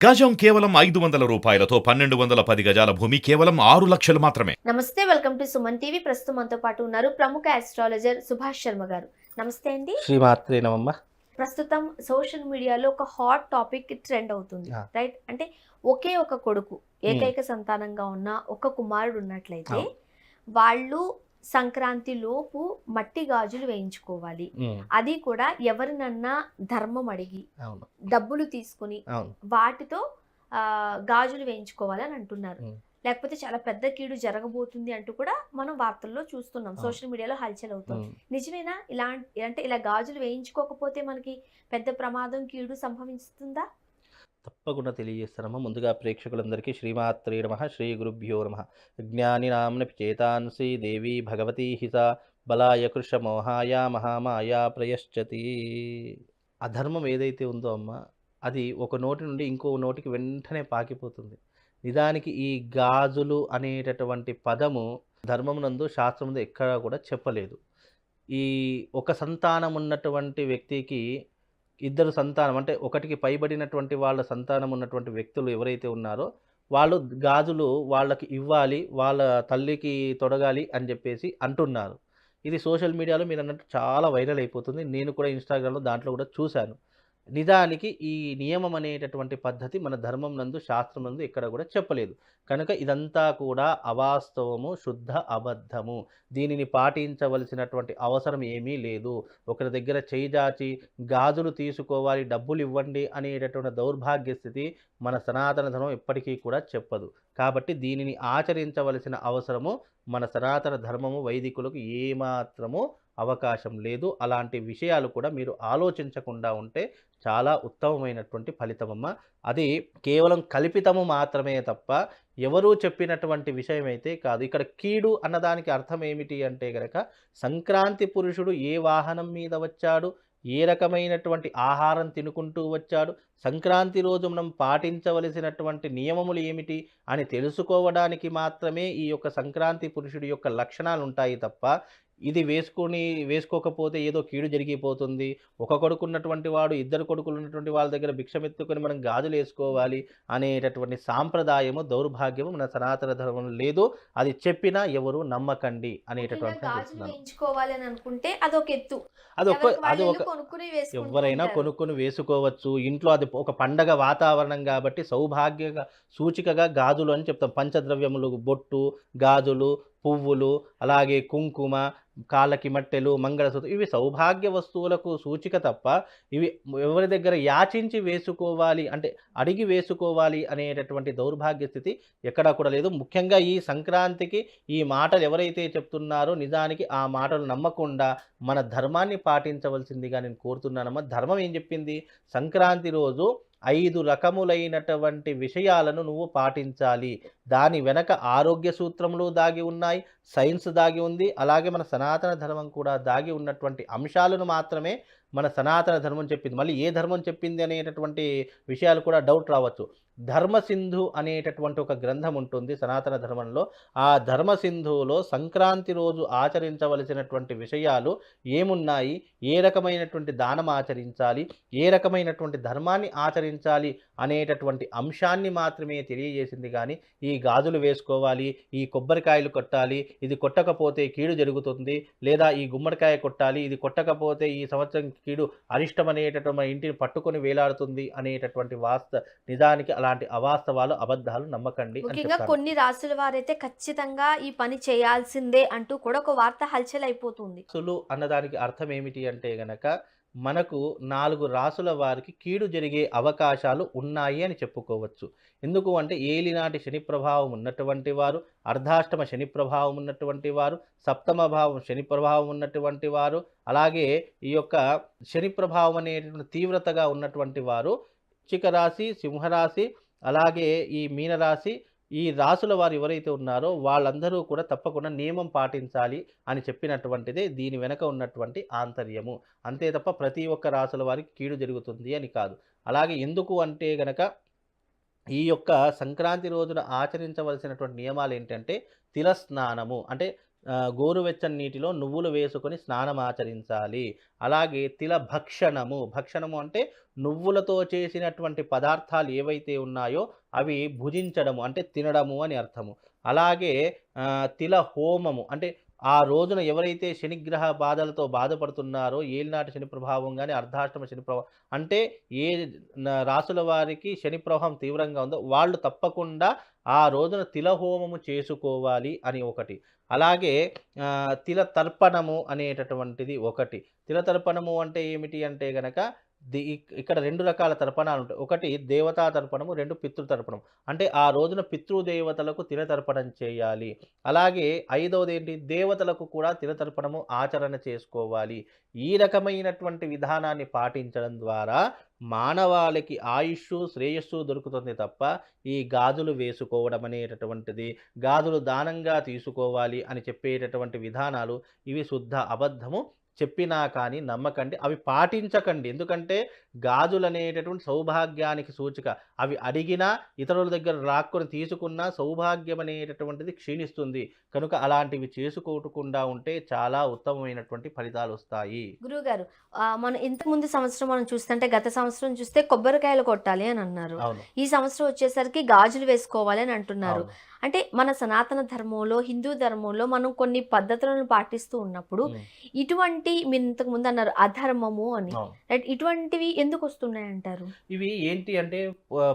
గజం కేవలం 500 రూపాయలతో 1210 గజాల భూమి కేవలం 6 లక్షలు మాత్రమే. నమస్తే, వెల్కమ్ టు సుమన్ టీవీ. ప్రస్తుతం మనతో పాటు ఉన్నారు ప్రముఖ ఆస్ట్రాలజర్ సుభాష్ శర్మ గారు. నమస్తే అండి. శ్రీమాత్రే నమః. ప్రస్తుతం సోషల్ మీడియాలో ఒక హాట్ టాపిక్ ట్రెండ్ అవుతుంది, రైట్? అంటే ఒకే ఒక కొడుకు, ఏకైక సంతానంగా ఉన్న ఒక కుమారుడు ఉన్నట్లయితే వాళ్ళు సంక్రాంతి లోపు మట్టి గాజులు వేయించుకోవాలి. అది కూడా ఎవరినన్నా ధర్మం అడిగి డబ్బులు తీసుకుని వాటితో గాజులు వేయించుకోవాలని అంటున్నారు. లేకపోతే చాలా పెద్ద కీడు జరగబోతుంది అంటూ కూడా మనం వార్తల్లో చూస్తున్నాం, సోషల్ మీడియాలో హల్చల్ అవుతుంది. నిజమేనా? ఇలా గాజులు వేయించుకోకపోతే మనకి పెద్ద ప్రమాదం, కీడు సంభవిస్తుందా? తప్పకుండా తెలియజేస్తానమ్మా. ముందుగా ప్రేక్షకులందరికీ శ్రీమాత్రే నమః, శ్రీ గురుభ్యో నమః. జ్ఞానినాంనపి చేతాంసి దేవి భగవతి హిత బలాయ కృషమోహాయ మహామాయా ప్రయశ్చతి. అధర్మం ఏదైతే ఉందో అమ్మ, అది ఒక నోటి నుండి ఇంకో నోటికి వెంటనే పాకిపోతుంది. నిజానికి ఈ గాజులు అనేటటువంటి పదము ధర్మమునందు, శాస్త్రముందు ఎక్కడా కూడా చెప్పలేదు. ఈ ఒక సంతానం ఉన్నటువంటి వ్యక్తికి ఇద్దరు సంతానం, అంటే ఒకటికి పైబడినటువంటి వాళ్ళ సంతానం ఉన్నటువంటి వ్యక్తులు ఎవరైతే ఉన్నారో వాళ్ళు గాజులు వాళ్ళకి ఇవ్వాలి, వాళ్ళ తల్లికి తొడగాలి అని చెప్పేసి అంటున్నారు. ఇది సోషల్ మీడియాలో మీరు అన్నట్టు చాలా వైరల్ అయిపోతుంది. నేను కూడా ఇన్స్టాగ్రామ్లో దాంట్లో కూడా చూశాను. నిజానికి ఈ నియమం అనేటటువంటి పద్ధతి మన ధర్మం నందు, శాస్త్రం నందు ఎక్కడ కూడా చెప్పలేదు. కనుక ఇదంతా కూడా అవాస్తవము, శుద్ధ అబద్ధము. దీనిని పాటించవలసినటువంటి అవసరం ఏమీ లేదు. ఒకరి దగ్గర చేయి చాచి గాజులు తీసుకోవాలి, డబ్బులు ఇవ్వండి అనేటటువంటి దౌర్భాగ్య స్థితి మన సనాతన ధర్మం ఎప్పటికీ కూడా చెప్పదు. కాబట్టి దీనిని ఆచరించవలసిన అవసరము మన సనాతన ధర్మము, వైదికులకు ఏమాత్రము అవకాశం లేదు. అలాంటి విషయాలు కూడా మీరు ఆలోచించకుండా ఉంటే చాలా ఉత్తమమైనటువంటి ఫలితమమ్మ. అది కేవలం కల్పితము మాత్రమే తప్ప ఎవరూ చెప్పినటువంటి విషయం అయితే కాదు. ఇక్కడ కీడు అన్నదానికి అర్థం ఏమిటి అంటే గనక, సంక్రాంతి పురుషుడు ఏ వాహనం మీద వచ్చాడు, ఏ రకమైనటువంటి ఆహారం తినుకుంటూ వచ్చాడు, సంక్రాంతి రోజు మనం పాటించవలసినటువంటి నియమములు ఏమిటి అని తెలుసుకోవడానికి మాత్రమే ఈ యొక్క సంక్రాంతి పురుషుడి యొక్క లక్షణాలు ఉంటాయి తప్ప, ఇది వేసుకోకపోతే ఏదో కీడు జరిగిపోతుంది, ఒక కొడుకు ఉన్నటువంటి వాడు ఇద్దరు కొడుకులు ఉన్నటువంటి వాళ్ళ దగ్గర భిక్షమెత్తుకొని మనం గాజులు వేసుకోవాలి అనేటటువంటి సాంప్రదాయము, దౌర్భాగ్యము మన సనాతన ధర్మం లేదు. అది చెప్పినా ఎవరు నమ్మకండి అనేటటువంటి అనుకుంటే అదొక ఎత్తు. ఎవరైనా కొనుక్కొని వేసుకోవచ్చు. ఇంట్లో అది ఒక పండగ వాతావరణం కాబట్టి సౌభాగ్య సూచికగా గాజులు అని చెప్తాం. పంచద్రవ్యములు, బొట్టు, గాజులు, పువ్వులు, అలాగే కుంకుమ, కాళ్ళకి మట్టెలు, మంగళసూత్రం, ఇవి సౌభాగ్య వస్తువులకు సూచిక తప్ప ఇవి ఎవరి దగ్గర యాచించి వేసుకోవాలి, అంటే అడిగి వేసుకోవాలి అనేటటువంటి దౌర్భాగ్య స్థితి ఎక్కడా కూడా లేదు. ముఖ్యంగా ఈ సంక్రాంతికి ఈ మాటలు ఎవరైతే చెప్తున్నారో నిజానికి ఆ మాటలు నమ్మకుండా మన ధర్మాన్ని పాటించవలసిందిగా నేను కోరుతున్నానమ్మా. ధర్మం ఏం చెప్పింది? సంక్రాంతి రోజు 5 రకములైనటువంటి విషయాలను నువ్వు పాటించాలి. దాని వెనక ఆరోగ్య సూత్రములు దాగి ఉన్నాయి, సైన్స్ దాగి ఉంది, అలాగే మన సనాతన ధర్మం కూడా దాగి ఉన్నటువంటి అంశాలను మాత్రమే మన సనాతన ధర్మం చెప్పింది. మళ్ళీ ఏ ధర్మం చెప్పింది అనేటటువంటి విషయాలు కూడా డౌట్ రావచ్చు. ధర్మసింధు అనేటటువంటి ఒక గ్రంథం ఉంటుంది సనాతన ధర్మంలో. ఆ ధర్మసింధువులో సంక్రాంతి రోజు ఆచరించవలసినటువంటి విషయాలు ఏమున్నాయి, ఏ రకమైనటువంటి దానం ఆచరించాలి, ఏ రకమైనటువంటి ధర్మాన్ని ఆచరించాలి అనేటటువంటి అంశాన్ని మాత్రమే తెలియజేసింది. కానీ ఈ గాజులు వేసుకోవాలి, ఈ కొబ్బరికాయలు కొట్టాలి, ఇది కొట్టకపోతే కీడు జరుగుతుంది, లేదా ఈ గుమ్మడికాయ కొట్టాలి, ఇది కొట్టకపోతే ఈ సంవత్సరం కీడు అరిష్టం అనేటటువంటి ఇంటిని పట్టుకొని వేలాడుతుంది అనేటటువంటి నిజానికి అలాంటి అవాస్తవాలు, అబద్ధాలు నమ్మకండి. ముఖ్యంగా కొన్ని రాసుల వారైతే ఖచ్చితంగా ఈ పని చేయాల్సిందే అంటూ కూడా ఒక వార్త హల్చల్ అయిపోతుంది. అన్నదానికి అర్థం ఏమిటి అంటే గనక, మనకు 4 రాసుల వారికి కీడు జరిగే అవకాశాలు ఉన్నాయి అని చెప్పుకోవచ్చు. ఎందుకు అంటే ఏలినాటి శని ప్రభావం ఉన్నటువంటి వారు, అర్ధాష్టమ శని ప్రభావం ఉన్నటువంటి వారు, సప్తమ భావం శని ప్రభావం ఉన్నటువంటి వారు, అలాగే ఈ యొక్క శని ప్రభావం అనేటువంటి తీవ్రతగా ఉన్నటువంటి వారు, వృశ్చిక రాశి, సింహరాశి, అలాగే ఈ మీనరాశి, ఈ రాసుల వారు ఎవరైతే ఉన్నారో వాళ్ళందరూ కూడా తప్పకుండా నియమం పాటించాలి అని చెప్పినటువంటిదే దీని వెనక ఉన్నటువంటి ఆంతర్యము. అంతే తప్ప ప్రతి ఒక్క రాసుల వారికి కీడు జరుగుతుంది అని కాదు. అలాగే ఎందుకు అంటే గనక, ఈ యొక్క సంక్రాంతి రోజున ఆచరించవలసినటువంటి నియమాలు ఏంటంటే తిలస్నానము, అంటే గోరువెచ్చని నీటిలో నువ్వులు వేసుకొని స్నానం ఆచరించాలి. అలాగే భక్షణము అంటే నువ్వులతో చేసినటువంటి పదార్థాలు ఏవైతే ఉన్నాయో అవి భుజించడము అంటే తినడము అని అర్థము. అలాగే తిల హోమము అంటే ఆ రోజున ఎవరైతే శనిగ్రహ బాధలతో బాధపడుతున్నారో, ఏలినాటి శని ప్రభావం గాని, అర్ధాష్టమ శని ప్రభావం అంటే ఏ రాసుల వారికి శని ప్రభావం తీవ్రంగా ఉందో వాళ్ళు తప్పకుండా ఆ రోజున తిల హోమము చేసుకోవాలి అని ఒకటి. అలాగే తిల తర్పణము అనేటటువంటిది ఒకటి. తిల తర్పణము అంటే ఏమిటి అంటే గనక ఇక్కడ 2 రకాల తర్పణాలుంటాయి. ఒకటి దేవతా తర్పణము, 2 పితృతర్పణం. అంటే ఆ రోజున పితృదేవతలకు తిలతర్పణం చేయాలి. అలాగే ఐదవదేంటి దేవతలకు కూడా తిలతర్పణము ఆచరణ చేసుకోవాలి. ఈ రకమైనటువంటి విధానాన్ని పాటించడం ద్వారా మానవాళికి ఆయుష్షు, శ్రేయస్సు దొరుకుతుంది తప్ప ఈ గాజులు వేసుకోవడం అనేటటువంటిది, గాజులు దానంగా తీసుకోవాలి అని చెప్పేటటువంటి విధానాలు ఇవి శుద్ధ అబద్ధము. చెప్పినా కానీ నమ్మకండి. అవి పాటించకండి. ఎందుకంటే గాజులనేటటువంటి సౌభాగ్యానికి సూచిక. అవి అడిగినా ఇతరుల దగ్గర లాక్కొని తీసుకున్నా సౌభాగ్యం అనేటటువంటిది క్షీణిస్తుంది. కనుక అలాంటివి చేసుకోకుండా ఉంటే చాలా ఉత్తమమైనటువంటి ఫలితాలొస్తాయి. గురువుగారు మనం ఇంతకు ముందు సంవత్సరం మనం చూస్తుంటే గత సంవత్సరం చూస్తే కొబ్బరికాయలు కొట్టాలి అని అన్నారు. అవును. ఈ సంవత్సరం వచ్చేసరికి గాజులు వేసుకోవాలి అని అంటున్నారు. అవును. అంటే మన సనాతన ధర్మంలో, హిందూ ధర్మంలో మనం కొన్ని పద్ధతులను పాటిస్తూ ఉన్నప్పుడు ఇటువంటి మీరు ఇంతకు ముందు అన్నారు అధర్మము అని, అవును. రైట్? ఇటువంటివి ఎందుకు వస్తున్నాయి అంటారు? ఇవి ఏంటి అంటే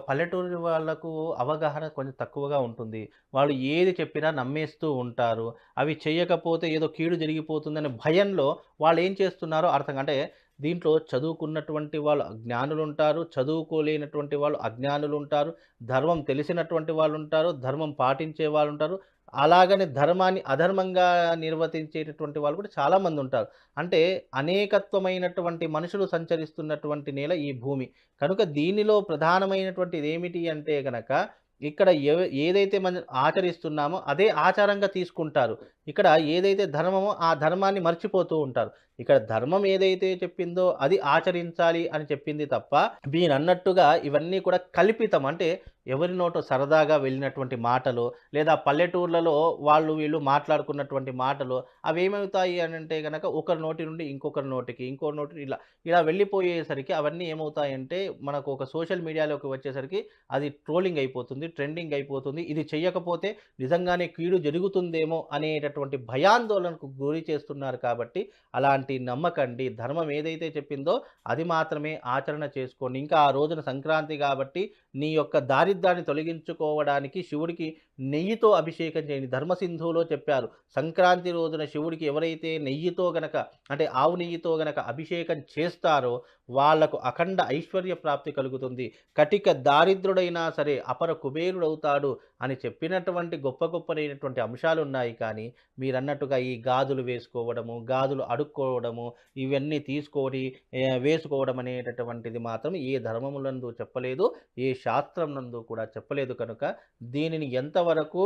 పల్లెటూరి వాళ్ళకు అవగాహన కొంచెం తక్కువగా ఉంటుంది. వాళ్ళు ఏది చెప్పినా నమ్మేస్తూ ఉంటారు. అవి చేయకపోతే ఏదో కీడు జరిగిపోతుందనే భయంలో వాళ్ళు ఏం చేస్తున్నారో అంటే దీంట్లో చదువుకున్నటువంటి వాళ్ళు జ్ఞానులుంటారు, చదువుకోలేనటువంటి వాళ్ళు అజ్ఞానులుంటారు, ధర్మం తెలిసినటువంటి వాళ్ళుంటారు, ధర్మం పాటించే వాళ్ళుంటారు. అలాగని ధర్మాన్ని అధర్మంగా నిర్వర్తించేటటువంటి వాళ్ళు కూడా చాలామంది ఉంటారు. అంటే అనేకత్వమైనటువంటి మనుషులు సంచరిస్తున్నటువంటి నేల ఈ భూమి. కనుక దీనిలో ప్రధానమైనటువంటిది ఏమిటి అంటే గనక ఇక్కడ ఏదైతే మనం ఆచరిస్తున్నామో అదే ఆచారంగా తీసుకుంటారు. ఇక్కడ ఏదైతే ధర్మమో ఆ ధర్మాన్ని మర్చిపోతూ ఉంటారు. ఇక్కడ ధర్మం ఏదైతే చెప్పిందో అది ఆచరించాలి అని చెప్పింది తప్ప మీరన్నట్టుగా ఇవన్నీ కూడా కల్పితం. అంటే ఎవరి నోటో సరదాగా వెళ్ళినటువంటి మాటలు, లేదా పల్లెటూర్లలో వాళ్ళు వీళ్ళు మాట్లాడుకున్నటువంటి మాటలు అవేమవుతాయి అని అంటే గనక ఒకరి నోటి నుండి ఇంకొకరి నోటికి, ఇంకో నోటి ఇలా వెళ్ళిపోయేసరికి అవన్నీ ఏమవుతాయంటే మనకు ఒక సోషల్ మీడియాలోకి వచ్చేసరికి అది ట్రోలింగ్ అయిపోతుంది, ట్రెండింగ్ అయిపోతుంది. ఇది చెయ్యకపోతే నిజంగానే కీడు జరుగుతుందేమో అనేటటువంటి భయాందోళనకు గురి చేస్తున్నారు. కాబట్టి అలాంటి నమ్మకండి. ధర్మం ఏదైతే చెప్పిందో అది మాత్రమే ఆచరణ చేసుకోండి. ఇంకా ఆ రోజున సంక్రాంతి కాబట్టి నీ యొక్క దారిద్ర్యాన్ని తొలగించుకోవడానికి శివుడికి నెయ్యితో అభిషేకం చేయండి. ధర్మసింధువులో చెప్పారు. సంక్రాంతి రోజున శివుడికి ఎవరైతే నెయ్యితో గనక అంటే ఆవు నెయ్యితో గనక అభిషేకం చేస్తారో వాళ్లకు అఖండ ఐశ్వర్య ప్రాప్తి కలుగుతుంది. కటిక దారిద్రుడైనా సరే అపర కుబేరుడవుతాడు అని చెప్పినటువంటి గొప్పనైనటువంటి అంశాలు ఉన్నాయి. కానీ మీరన్నట్టుగా ఈ గాజులు వేసుకోవడము, గాజులు అడుక్కోవడము, ఇవన్నీ తీసుకొని వేసుకోవడం అనేటటువంటిది మాత్రం ఏ ధర్మములందు చెప్పలేదు, ఏ శాస్త్రం నందు కూడా చెప్పలేదు. కనుక దీనిని ఎంతవరకు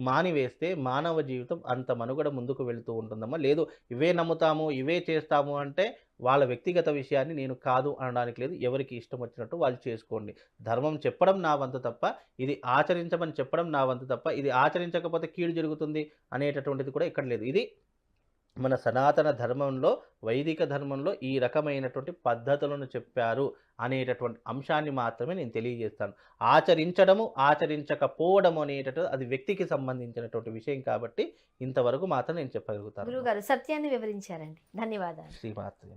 మానివేస్తే మానవ జీవితం అంత మనుగడ ముందుకు వెళుతూ ఉంటుందమ్మా. లేదు ఇవే నమ్ముతాము, ఇవే చేస్తాము అంటే వాళ్ళ వ్యక్తిగత విషయాన్ని నేను కాదు అనడానికి లేదు. ఎవరికి ఇష్టం వచ్చినట్టు వాళ్ళు చేసుకోండి. ధర్మం చెప్పడం నా వంతు తప్ప, ఇది ఆచరించమని చెప్పడం నా వంతు తప్ప, ఇది ఆచరించకపోతే కీడు జరుగుతుంది అనేటటువంటిది కూడా ఇక్కడ లేదు. ఇది మన సనాతన ధర్మంలో, వైదిక ధర్మంలో ఈ రకమైనటువంటి పద్ధతులను చెప్పారు అనేటటువంటి అంశాన్ని మాత్రమే నేను తెలియజేస్తాను. ఆచరించడము, ఆచరించకపోవడము అనేటటువంటి అది వ్యక్తికి సంబంధించినటువంటి విషయం కాబట్టి ఇంతవరకు మాత్రం నేను చెప్పగలుగుతాను. గురువుగారు సత్యాన్ని వివరించారండి. ధన్యవాదాలు. శ్రీమాత్రే.